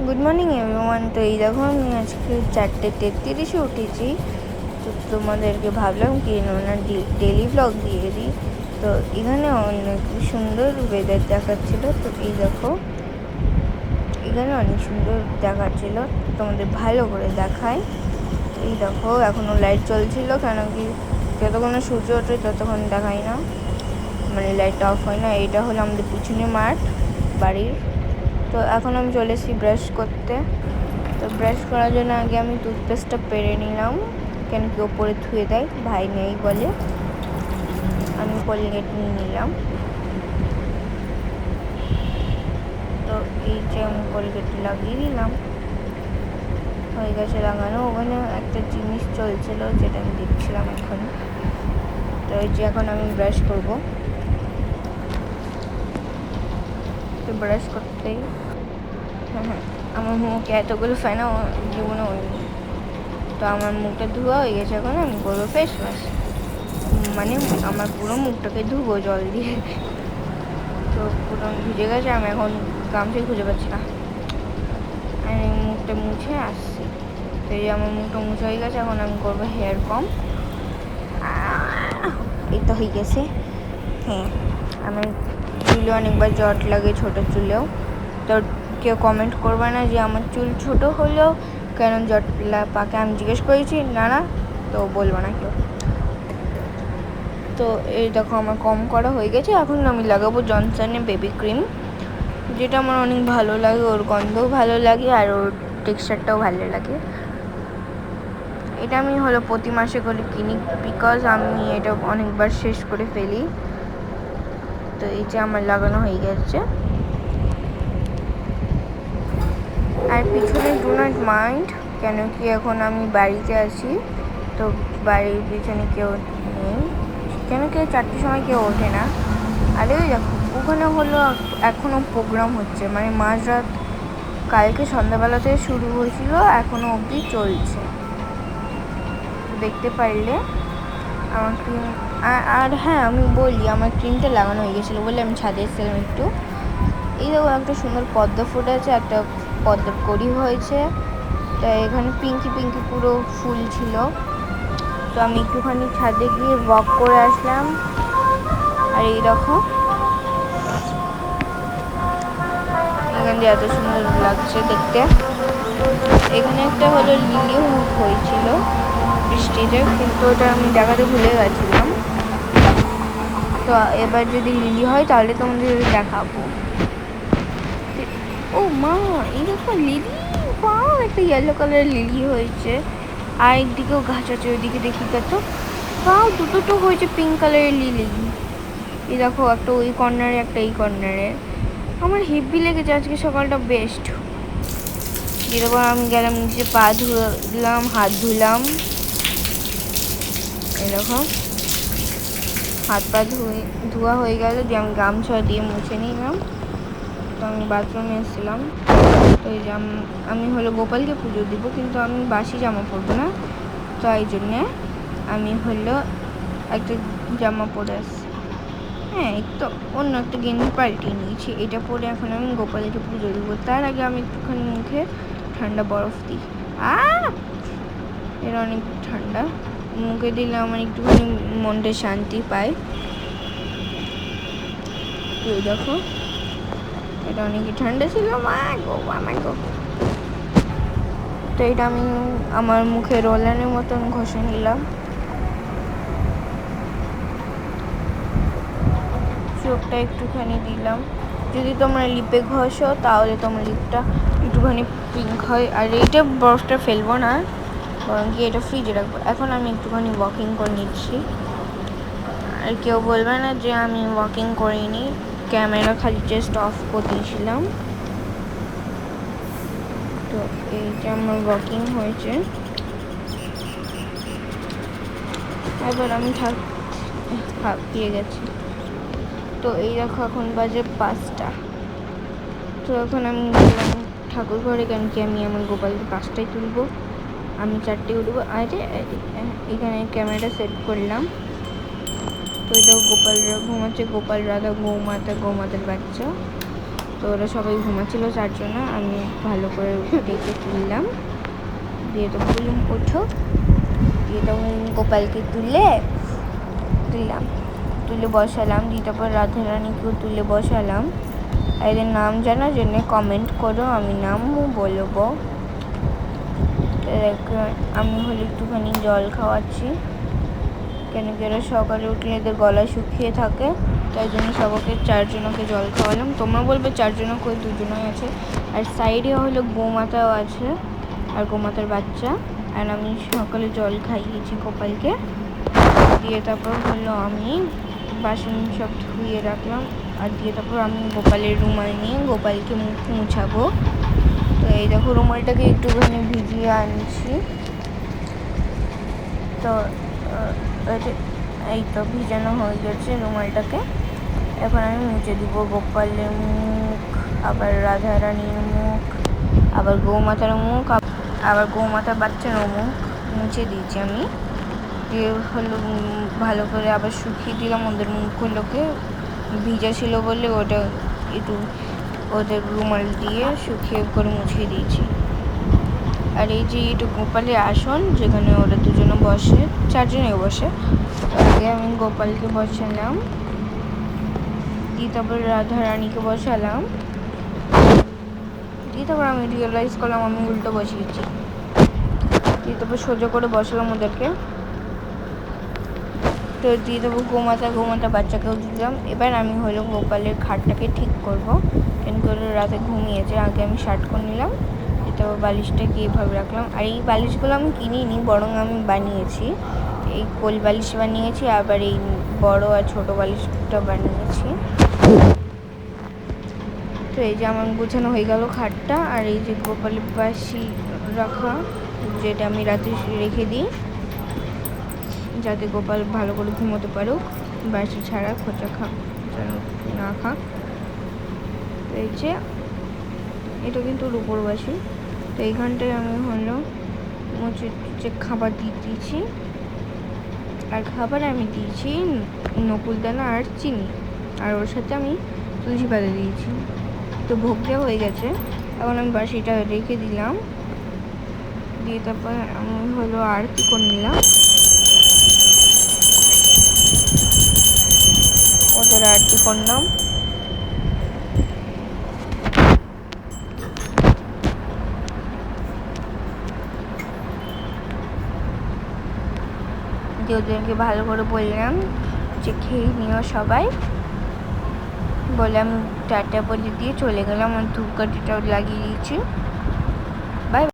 Good morning everyone. তো এই দেখো আমি আজকে 4:33-এ উঠেছি। তো তোমাদেরকে ভাবলাম কি না ডেলি ব্লগ দিয়ে দিই। তো এখানে অনেক সুন্দর ওয়েদার দেখাচ্ছিল। তো এই দেখো এখানে অনেক সুন্দর দেখাচ্ছিল, তোমাদের ভালো করে দেখায়। তো এই দেখো এখনও লাইট চলছিল, কেন কি যতক্ষণ না সূর্য ওঠে ততক্ষণ দেখায় না, মানে লাইটটা অফ হয় না। এটা হলো আমাদের পিছনে মাঠ বাড়ির। তো এখন আমি চলে এসেছি ব্রাশ করতে। তো ব্রাশ করার জন্য আগে আমি টুথপেস্টটা পেরে নিলাম, কেন কি ওপরে ধুয়ে দেয়, ভাই নেই বলে। আমি কোলগেট নিয়ে নিলাম। তো এই যে আমি কোলগেট লাগিয়ে দিলাম, হয়ে গেছে লাগানো। ওখানে একটা জিনিস চলছিল যেটা আমি দেখছিলাম এখন। তো এই যে এখন আমি ব্রাশ করব। তো ব্রাশ করতেই হ্যাঁ আমার মুখে এতগুলো ফেনা জীবনে হয়নি। তো আমার মুখটা ধোয়া হয়ে গেছে, এখন আমি করবো ফেস ওয়াশ, মানে আমার পুরো মুখটাকে ধুবো জল দিয়ে। তো পুরো ভিজে গেছে, আমি এখন গামছাই খুঁজে পাচ্ছি না, আমি মুখটা মুছে আসছি। তো এই আমার মুখটা মুছে হয়ে গেছে, এখন আমি করবো হেয়ার কম। এই তো হয়ে গেছে। হ্যাঁ, আমার চুলে অনেকবার জট লাগে, ছোটো চুলেও। তো কেউ কমেন্ট করবে না যে আমার চুল ছোট হলেও কেন জট পাকে, আমি জিজ্ঞেস করেছি না, তো বলবো না কেউ। তো এই দেখো আমার কম করা হয়ে গেছে। এখন আমি লাগাবো জনসনের বেবি ক্রিম, যেটা আমার অনেক ভালো লাগে, ওর গন্ধও ভালো লাগে আর ওর টেক্সচারটাও ভালো লাগে। এটা আমি হলো প্রতি মাসে করে কিনি, বিকজ আমি এটা অনেকবার শেষ করে ফেলি। তো এই যে আমার লাগানো হয়ে গেছে। আর পিছনে ডু নট মাইন্ড, কেন কি এখন আমি বাড়িতে আছি, তো বাড়ির পিছনে কেউ নেই, কেন কি 4টের সময় কেউ ওঠে না। আরে ওই দেখো ওখানে হলো এখনও প্রোগ্রাম হচ্ছে, মানে মাঝরাত কালকে সন্ধ্যাবেলা থেকে শুরু হয়েছিল, এখনও অবধি চলছে, দেখতে পারলে। আমার ক্রিম আর হ্যাঁ আমি বলি, আমার ক্রিমটা লাগানো হয়ে গেছিলো বলে আমি ছাদে এসেছিলাম একটু। এই দেখো একটা সুন্দর পদ্ম ফুটে আছে, একটা পদ্মের কড়ি হয়েছে। তাই এখানে পিঙ্কি পুরো ফুল ছিল। তো আমি একটুখানি ছাদে গিয়ে ওয়াক করে আসলাম। আর এই দেখো এখান দিয়ে এত সুন্দর লাগছে দেখতে। এখানে একটা হলো লিলি হয়েছিল বৃষ্টিতে, কিন্তু ওটা আমি দেখাতে ভুলে গেছিলাম। তো এবার যদি লিলি হয় তাহলে তোমাদের দেখাবো। ও মা, এই দেখো লিলি, বাহ একটা ইয়েলো কালারের লিলি হয়েছে। আর একদিকেও গাছ আছে, ওইদিকে দেখি তো, বাহ দুটো হয়েছে পিঙ্ক কালারের লিলি। এই দেখো একটা ওই কর্নারে, একটা এই কর্নারে। আমার হেভি লেগেছে আজকে সকালটা বেস্ট। এরপর আমি গেলাম নিচে, পা ধুলাম, হাত ধুলাম। এরকম হাত পা ধোয়া হয়ে গেল, দিয়ে আমি গামছা দিয়ে মুছে নিলাম। তো আমি বাথরুমে এসেছিলাম। তো এই যে আমি হলো গোপালকে পুজো দিব, কিন্তু আমি বাসি জামা পরবো না। তো এই জন্যে আমি হলো একটা জামা পরে আসছি। হ্যাঁ, একটু অন্য একটা গেঞ্জি পাল্টিয়ে নিয়েছি, এটা পরে এখন আমি গোপালকে পুজো দেবো। তার আগে আমি একটুখানি মুখে ঠান্ডা বরফ দিই। এর অনেক ঠান্ডা, মুখে দিলে আমার একটুখানি মনটা শান্তি পায়। তো দেখো এটা অনেকই ঠান্ডা ছিল, মা গো। তো এটা আমি আমার মুখে রোলানের মতন ঘষে নিলাম। চোখটা একটুখানি দিলাম। যদি তোমরা লিপে ঘষো তাহলে তোমার লিপটা একটুখানি পিঙ্ক হয়। আর এইটা বরফটা ফেলবো না, বরং কি এটা ফ্রিজে রাখবো। এখন আমি একটুখানি ওয়াকিং করে নিচ্ছি, আর কেউ বলবে না যে আমি ওয়াকিং করিনি, ক্যামেরা খালি জাস্ট অফ করে দিয়েছিলাম। তো এইটা আমার ওয়াকিং হয়েছে। এবার আমি হাঁপিয়ে গেছি। তো এই দেখো এখন বাজে 5টা। তো এখন আমি গেলাম ঠাকুর ঘরে, কেন কি আমি আমার গোপালকে 5টায় তুলবো, আমি 4টে উঠবো। আরে এখানে ক্যামেরাটা সেট করলাম। তো এটা গোপালরা ঘুমাচ্ছে, গোপাল রাধা, গৌমাতার বাচ্চা। তো ওরা সবাই ঘুমাচ্ছিলো চারজনা, আমি ভালো করে ডেকে তুললাম, দিয়ে তো বললাম ওঠো, দিয়ে তখন গোপালকে তুললাম, তুলে বসালাম, দিয়ে তারপর রাধারানীকেও তুলে বসালাম। এদের নাম জানার জন্য কমেন্ট করো, আমি নামও বলবো। আমি হলে একটুখানি জল খাওয়াচ্ছি, কেন কি ওরা সকালে উঠলে এদের গলা শুকিয়ে থাকে, তাই জন্য সবাইকে চারজনকে জল খাওয়ালাম। তোমরা বলবে চারজনা কই, দুজনই আছে। আর সাইডে হলো গোমাতাও আছে, আর গোমাতার বাচ্চা। আর আমি সকালে জল খাইয়েছি গোপালকে, দিয়ে তারপর হলো আমি বাসন সব ধুয়ে রাখলাম। আর দিয়ে তারপর আমি গোপালের রুমাল নিয়ে গোপালকে মুখ মুছাবো। তো এই দেখো রুমালটাকে একটুখানি ভিজিয়ে আনছি। তো এই তো ভিজানো হয়ে গেছে রুমালটাকে। এখন আমি মুছে দিব গোপালের মুখ, আবার রাধারানীর মুখ, আবার গৌমাতার মুখ, আবার গৌমাতার বাচ্চারও মুখ মুছে দিয়েছি আমি। দিয়ে হলো ভালো করে আবার শুকিয়ে দিলাম ওদের মুখগুলোকে, ভিজা ছিল বলে ওটা একটু ওদের রুমাল দিয়ে শুকিয়ে করে মুছিয়ে দিয়েছি। আর এই যে এটা গোপালের আসন, যেখানে ওরা দুজনে বসে, চারজনে বসে, আগে আমি গোপালকে বসালাম, দিয়ে তারপর রাধারানীকে বসালাম, দিয়ে তারপর আমি রিয়েলাইজ করলাম আমি উল্টো বসিয়েছি, দিয়ে তারপর সোজা করে বসালাম ওদেরকে। তো দিয়ে দেবো গোমাতা বাচ্চাকেও দিলাম। এবার আমি হলো গোপালের খাটটাকে ঠিক করবো, কেন করে রাতে ঘুমিয়েছে। আগে আমি শার্ট করে নিলাম, তারপর বালিশটাকে এইভাবে রাখলাম। আর এই বালিশগুলো আমি কিনিনি, বরং আমি বানিয়েছি। এই কোল বালিশ বানিয়েছি, আবার এই বড় আর ছোট বালিশটা বানিয়েছি। তো এই যে আমার গুছানো হয়ে গেল খাটটা। আর এই যে গোপালের বাসি রাখা, যেটা আমি রাতে রেখে দিই যাতে গোপাল ভালো করে ঘুমোতে পারুক, বাসি ছাড়া খোঁচা না খাক। তো এই যে এটা কিন্তু রূপোর বাসি। তো এইখানটায় আমি হলো মুছে খাবার দিয়ে দিয়েছি, আর খাবার আমি দিয়েছি নকুলদানা আর চিনি, আর ওর সাথে আমি তুলসী পাতা দিয়েছি। তো ভোগ দেওয়া হয়ে গেছে, এখন আমি বাসিটা রেখে দিলাম, দিয়ে তারপর আমি হলো আরতি করে নিলাম, ওদের আরতি করলাম। ওদেরকে ভালো করে বললাম যে খেয়ে নিও সবাই, বলে আমি টাটা বলে দিয়ে চলে গেলাম। আর ধূপকাঠিটাও লাগিয়ে দিয়েছি।